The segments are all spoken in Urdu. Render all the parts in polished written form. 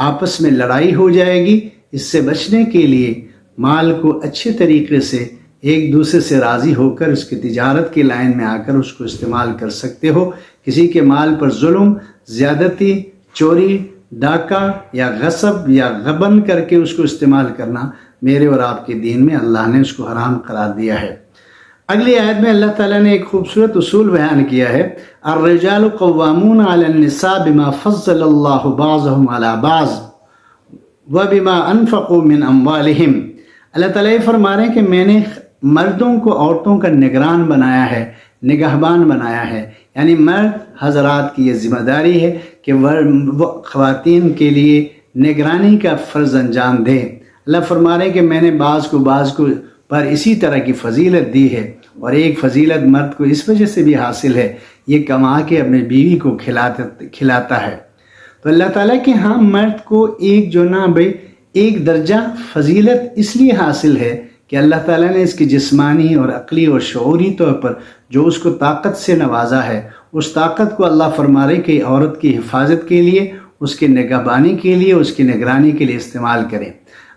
آپس میں لڑائی ہو جائے گی۔ اس سے بچنے کے لیے مال کو اچھے طریقے سے ایک دوسرے سے راضی ہو کر اس کی تجارت کی لائن میں آ کر اس کو استعمال کر سکتے ہو۔ کسی کے مال پر ظلم، زیادتی، چوری، ڈاکہ یا غصب یا غبن کر کے اس کو استعمال کرنا میرے اور آپ کے دین میں اللہ نے اس کو حرام قرار دیا ہے۔ اگلی آیت میں اللہ تعالیٰ نے ایک خوبصورت اصول بیان کیا ہے، الرجال قوامون علی النساء بما فضل اللہ بعضهم علی بعض وبما انفقوا من اموالہم۔ اللہ تعالیٰ یہ فرما رہے ہیں کہ میں نے مردوں کو عورتوں کا نگران بنایا ہے، نگہبان بنایا ہے، یعنی مرد حضرات کی یہ ذمہ داری ہے کہ وہ خواتین کے لیے نگرانی کا فرض انجام دیں۔ اللہ فرما رہے ہیں کہ میں نے بعض کو پر اسی طرح کی فضیلت دی ہے، اور ایک فضیلت مرد کو اس وجہ سے بھی حاصل ہے، یہ کما کے اپنے بیوی کو کھلاتا ہے۔ تو اللہ تعالیٰ کہ ہاں مرد کو ایک درجہ فضیلت اس لیے حاصل ہے کہ اللہ تعالیٰ نے اس کی جسمانی اور عقلی اور شعوری طور پر جو اس کو طاقت سے نوازا ہے، اس طاقت کو اللہ فرما رہے کہ عورت کی حفاظت کے لیے، اس کے نگہبانی کے لیے، اس کی نگرانی کے لیے استعمال کریں۔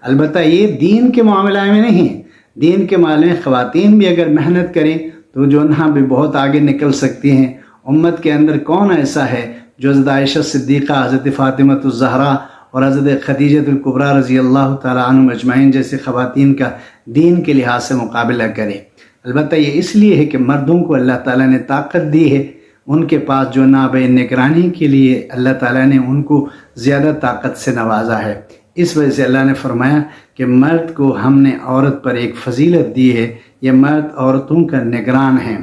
البتہ یہ دین کے معاملہ میں نہیں، دین کے معاملے میں خواتین بھی اگر محنت کریں تو جو بھی بہت آگے نکل سکتی ہیں۔ امت کے اندر کون ایسا ہے جو حضرت عائشہ صدیقہ، حضرت فاطمہ الزہرا اور حضرت خدیجہ الکبریٰ رضی اللہ تعالیٰ عنہم اجمعین جیسے خواتین کا دین کے لحاظ سے مقابلہ کرے؟ البتہ یہ اس لیے ہے کہ مردوں کو اللہ تعالیٰ نے طاقت دی ہے، ان کے پاس جو نگرانی کے لیے اللہ تعالیٰ نے ان کو زیادہ طاقت سے نوازا ہے۔ اس وجہ سے اللہ نے فرمایا کہ مرد کو ہم نے عورت پر ایک فضیلت دی ہے، یہ مرد عورتوں کا نگران ہیں۔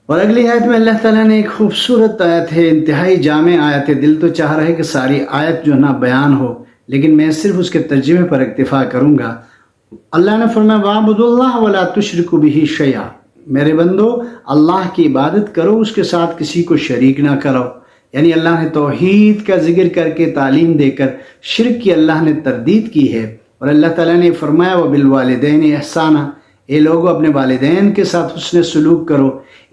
اور اگلی آیت میں اللہ تعالیٰ نے ایک خوبصورت آیت ہے، انتہائی جامع آیت ہے، دل تو چاہ رہا ہے کہ ساری آیت جو بیان ہو، لیکن میں صرف اس کے ترجمے پر اکتفا کروں گا۔ اللہ نے فرمایا وَاعْبُدُوا اللَّهَ وَلَا تُشْرِكُوا بِهِ شَيْئًا، میرے بندو اللہ کی عبادت کرو، اس کے ساتھ کسی کو شریک نہ کرو۔ یعنی اللہ نے توحید کا ذکر کر کے تعلیم دے کر شرک کی اللہ نے تردید کی ہے، اور اللہ تعالیٰ نے فرمایا وَبِالْوَالِدَيْنِ إِحْسَانًا، اے لوگوں اپنے والدین کے ساتھ حسن سلوک کرو۔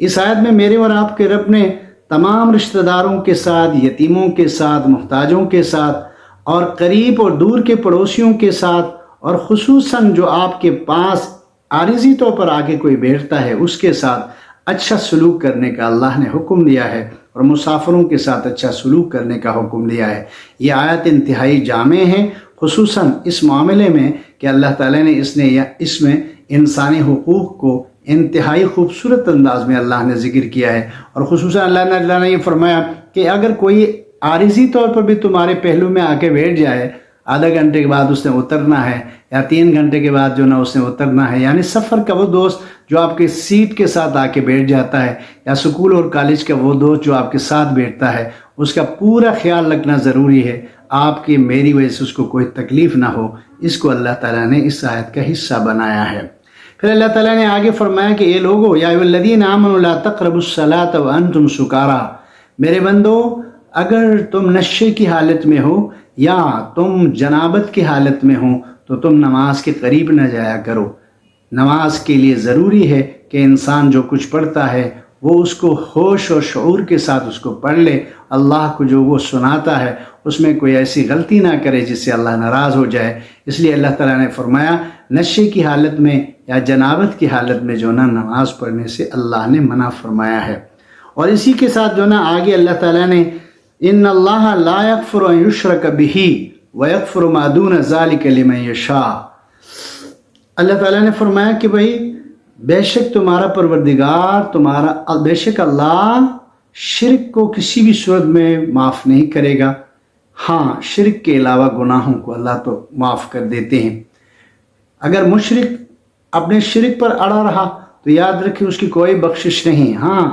اس آیت میں میرے اور آپ کے رب نے تمام رشتہ داروں کے ساتھ، یتیموں کے ساتھ، محتاجوں کے ساتھ، اور قریب اور دور کے پڑوسیوں کے ساتھ، اور خصوصاً جو آپ کے پاس عارضی طور پر آگے کوئی بیٹھتا ہے اس کے ساتھ اچھا سلوک کرنے کا اللہ نے حکم دیا ہے، اور مسافروں کے ساتھ اچھا سلوک کرنے کا حکم دیا ہے۔ یہ آیت انتہائی جامع ہے، خصوصاً اس معاملے میں کہ اللہ تعالیٰ نے اس میں انسانی حقوق کو انتہائی خوبصورت انداز میں اللہ نے ذکر کیا ہے، اور خصوصاً اللہ نے یہ فرمایا کہ اگر کوئی عارضی طور پر بھی تمہارے پہلو میں آ کے بیٹھ جائے، آدھا گھنٹے کے بعد اس نے اترنا ہے، یا 3 گھنٹے کے بعد اس نے اترنا ہے، یعنی سفر کا وہ دوست جو آپ کے سیٹ کے ساتھ آ کے بیٹھ جاتا ہے، یا سکول اور کالج کا وہ دوست جو آپ کے ساتھ بیٹھتا ہے، اس کا پورا خیال رکھنا ضروری ہے، آپ کی میری وجہ سے اس کو کوئی تکلیف نہ ہو۔ اس کو اللہ تعالیٰ نے اس آیت کا حصہ بنایا ہے۔ پھر اللہ تعالیٰ نے آگے فرمایا کہ اے لوگو یا ایھا الذین آمنوا لا تقربوا الصلاۃ وانتم سکارا، میرے بندو اگر تم نشے کی حالت میں ہو یا تم جنابت کی حالت میں ہو تو تم نماز کے قریب نہ جایا کرو۔ نماز کے لیے ضروری ہے کہ انسان جو کچھ پڑھتا ہے وہ اس کو ہوش اور شعور کے ساتھ اس کو پڑھ لے، اللہ کو جو وہ سناتا ہے اس میں کوئی ایسی غلطی نہ کرے جس سے اللہ ناراض ہو جائے۔ اس لیے اللہ تعالیٰ نے فرمایا نشے کی حالت میں یا جنابت کی حالت میں نماز پڑھنے سے اللہ نے منع فرمایا ہے۔ اور اسی کے ساتھ آگے اللہ تعالیٰ نے ان اللہ لا یغفر ان یشرک بہ ویغفر ما دون ذلک لمن یشاء، اللہ تعالیٰ نے فرمایا کہ بھائی بے شک تمہارا پروردگار بے شک اللہ شرک کو کسی بھی صورت میں معاف نہیں کرے گا، ہاں شرک کے علاوہ گناہوں کو اللہ تو معاف کر دیتے ہیں۔ اگر مشرک اپنے شرک پر اڑا رہا تو یاد رکھیں اس کی کوئی بخشش نہیں، ہاں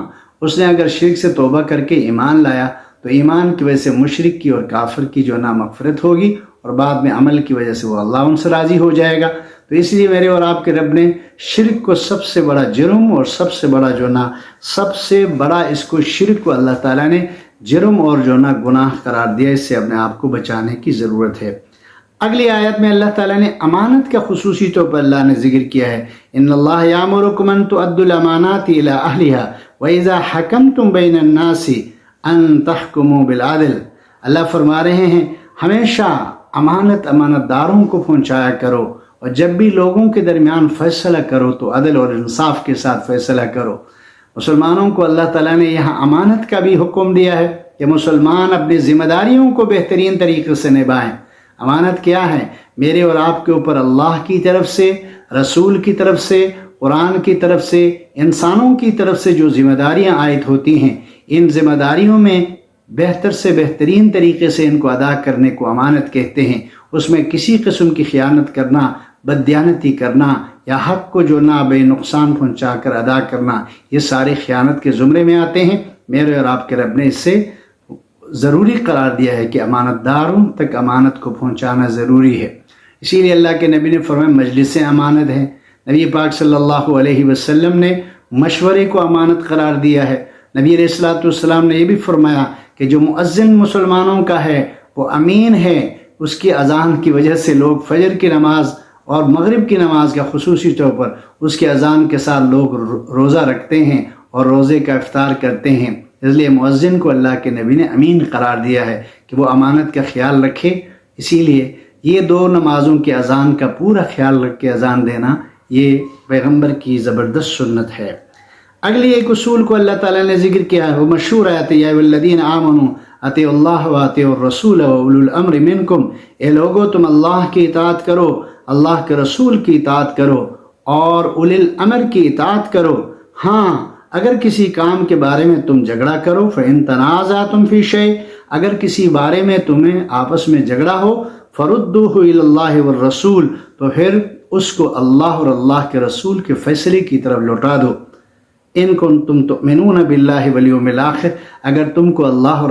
اس نے اگر شرک سے توبہ کر کے ایمان لایا تو ایمان کی وجہ سے مشرک کی اور کافر کی مغفرت ہوگی، اور بعد میں عمل کی وجہ سے وہ اللہ ان سے راضی ہو جائے گا۔ تو اس لیے میرے اور آپ کے رب نے شرک کو سب سے بڑا جرم اور سب سے بڑا سب سے بڑا اس کو شرک کو اللہ تعالیٰ نے جرم اور گناہ قرار دیا، اس سے اپنے آپ کو بچانے کی ضرورت ہے۔ اگلی آیت میں اللہ تعالیٰ نے امانت کا خصوصی طور پر اللہ نے ذکر کیا ہے، ان اللہ یامرکم ان تؤدوا الامانات الی اہلھا واذا حکمتم بین الناس ان تحکموا بالعدل، اللہ فرما رہے ہیں ہمیشہ امانت داروں کو پہنچایا کرو، اور جب بھی لوگوں کے درمیان فیصلہ کرو تو عدل اور انصاف کے ساتھ فیصلہ کرو۔ مسلمانوں کو اللہ تعالیٰ نے یہاں امانت کا بھی حکم دیا ہے کہ مسلمان اپنی ذمہ داریوں کو بہترین طریقے سے نبھائیں۔ امانت کیا ہے؟ میرے اور آپ کے اوپر اللہ کی طرف سے، رسول کی طرف سے، قرآن کی طرف سے، انسانوں کی طرف سے جو ذمہ داریاں عائد ہوتی ہیں، ان ذمہ داریوں میں بہتر سے بہترین طریقے سے ان کو ادا کرنے کو امانت کہتے ہیں۔ اس میں کسی قسم کی خیانت کرنا، بددیانتی کرنا یا حق کو جو نہ بے نقصان پہنچا کر ادا کرنا، یہ سارے خیانت کے زمرے میں آتے ہیں۔ میرے اور آپ کے رب نے اس سے ضروری قرار دیا ہے کہ امانت داروں تک امانت کو پہنچانا ضروری ہے۔ اسی لیے اللہ کے نبی نے فرمایا مجلسیں امانت ہیں۔ نبی پاک صلی اللہ علیہ وسلم نے مشورے کو امانت قرار دیا ہے۔ نبی علیہ الصلوۃ والسلام نے یہ بھی فرمایا کہ جو مؤذن مسلمانوں کا ہے وہ امین ہے، اس کی اذان کی وجہ سے لوگ فجر کی نماز اور مغرب کی نماز کا خصوصی طور پر اس کے اذان کے ساتھ لوگ روزہ رکھتے ہیں اور روزے کا افطار کرتے ہیں۔ اس لیے مؤذن کو اللہ کے نبی نے امین قرار دیا ہے کہ وہ امانت کا خیال رکھے۔ اسی لیے یہ دو نمازوں کی اذان کا پورا خیال رکھ کے اذان دینا یہ پیغمبر کی زبردست سنت ہے۔ اگلی ایک اصول کو اللہ تعالیٰ نے ذکر کیا ہے، وہ مشہور آیت یا الذین آمنوا اطیعوا اللہ واطیعوا الرسول واولی الامر منکم، اے لوگو تم اللہ کی اطاعت کرو، اللہ کے رسول کی اطاعت کرو اور اولی الامر کی اطاعت کرو۔ ہاں اگر کسی کام کے بارے میں تم جھگڑا کرو، فإن تنازعتم فی شیء، اگر کسی بارے میں تمہیں آپس میں جھگڑا ہو، فردوہ الی اللہ والرسول، تو پھر اس کو اللہ اور اللہ کے رسول کے فیصلے کی طرف لوٹا دو۔ ان کنتم تؤمنون باللہ والیوم الآخر، اگر تم کو اللہ اور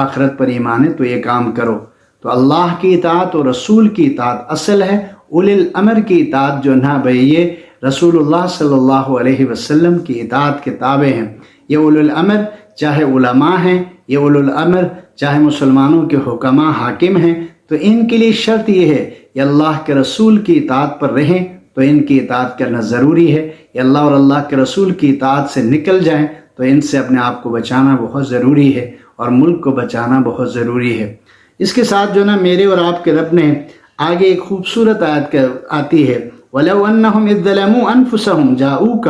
آخرت پر ایمان ہے تو یہ کام کرو۔ تو اللہ کی اطاعت اور رسول کی اطاعت اصل ہے، اولی الامر کی اطاعت جو نہ بھئی یہ رسول اللہ صلی اللہ علیہ وسلم کی اطاعت کے تابع ہیں۔ یہ اولی الامر چاہے علماء ہیں، یہ اولی الامر چاہے مسلمانوں کے حکماء حاکم ہیں، تو ان کے لیے شرط یہ ہے کہ اللہ کے رسول کی اطاعت پر رہیں تو ان کی اطاعت کرنا ضروری ہے، یا اللہ اور اللہ کے رسول کی اطاعت سے نکل جائیں تو ان سے اپنے آپ کو بچانا بہت ضروری ہے اور ملک کو بچانا بہت ضروری ہے۔ اس کے ساتھ جو نا میرے اور آپ کے رب نے آگے ایک خوبصورت آیت آتی ہے، وَلَوْ أَنَّهُمْ إِذْ ظَلَمُوا أَنفُسَهُمْ جَاءُوكَ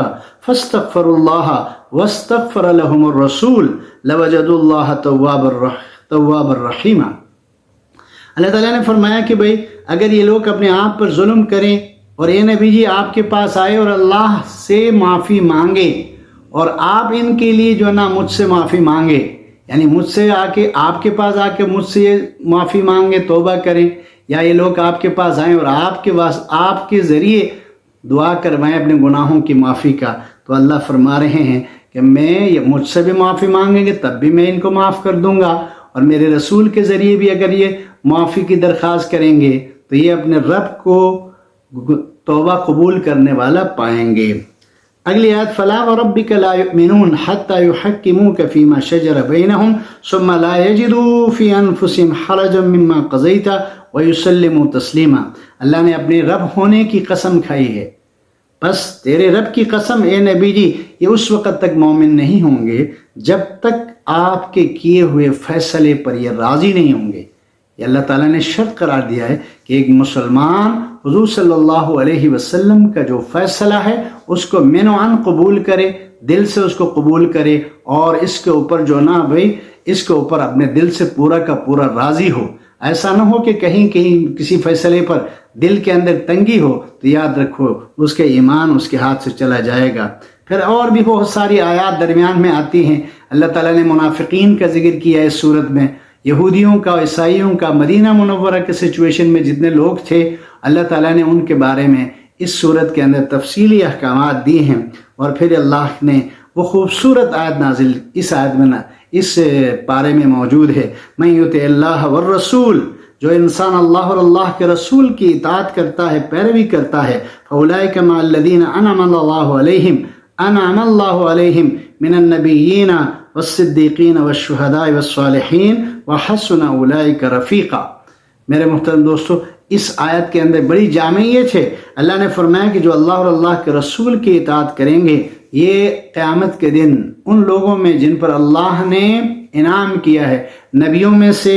فَاسْتَغْفَرُوا اللَّهَ وَاسْتَغْفَرَ لَهُمُ الرَّسُولُ لَوَجَدُوا اللَّهَ تَوَّابًا رَحِيمًا۔ اللہ تعالیٰ نے فرمایا کہ بھئی اگر یہ لوگ اپنے آپ پر ظلم کریں اور اے نبی جی آپ کے پاس آئے اور اللہ سے معافی مانگے، اور آپ ان کے لیے جو نا مجھ سے معافی مانگے، یعنی مجھ سے آ کے آپ کے پاس آ کے مجھ سے یہ معافی مانگے، توبہ کریں، یا یہ لوگ آپ کے پاس آئیں اور آپ کے ذریعے دعا کروائیں اپنے گناہوں کی معافی کا، تو اللہ فرما رہے ہیں کہ مجھ سے بھی معافی مانگیں گے تب بھی میں ان کو معاف کر دوں گا، اور میرے رسول کے ذریعے بھی اگر یہ معافی کی درخواست کریں گے تو یہ اپنے رب کو توبہ قبول کرنے والا پائیں گے۔ اگلی آیت فلا وربک لا یؤمنون حتی یحکموک فیما شجر بینہم ثم لا یجدوا فی انفسہم حرجا مما قضیت ویسلموا تسلیما۔ اللہ نے اپنے رب ہونے کی قسم کھائی ہے، بس تیرے رب کی قسم اے نبی جی یہ اس وقت تک مومن نہیں ہوں گے جب تک آپ کے کیے ہوئے فیصلے پر یہ راضی نہیں ہوں گے۔ یہ اللہ تعالیٰ نے شرط قرار دیا ہے کہ ایک مسلمان حضور صلی اللہ علیہ وسلم کا جو فیصلہ ہے اس کو من و عن قبول کرے، دل سے اس کو قبول کرے، اور اس کے اوپر جو نا بھائی اس کے اوپر اپنے دل سے پورا کا پورا راضی ہو۔ ایسا نہ ہو کہ کہیں کسی فیصلے پر دل کے اندر تنگی ہو تو یاد رکھو اس کے ایمان اس کے ہاتھ سے چلا جائے گا۔ پھر اور بھی بہت ساری آیات درمیان میں آتی ہیں۔ اللہ تعالیٰ نے منافقین کا ذکر کیا ہے اس صورت میں، یہودیوں کا، عیسائیوں کا، مدینہ منورہ کے سچویشن میں جتنے لوگ تھے اللہ تعالیٰ نے ان کے بارے میں اس صورت کے اندر تفصیلی احکامات دیے ہیں، اور پھر اللہ نے وہ خوبصورت آیت نازل اس آیت میں اس پارے میں موجود ہے، من یطع اللہ والرسول، جو انسان اللہ اور اللہ کے رسول کی اطاعت کرتا ہے، پیروی کرتا ہے، فاولئک مع الذین انعم اللہ علیہم من النبیین والصدیقین والشہداء والصالحین وحسن اولئک رفیقا۔ میرے محترم دوستو، اس آیت کے اندر بڑی جامعیت ہے۔ اللہ نے فرمایا کہ جو اللہ اور اللہ کے رسول کی اطاعت کریں گے یہ قیامت کے دن ان لوگوں میں جن پر اللہ نے انعام کیا ہے، نبیوں میں سے،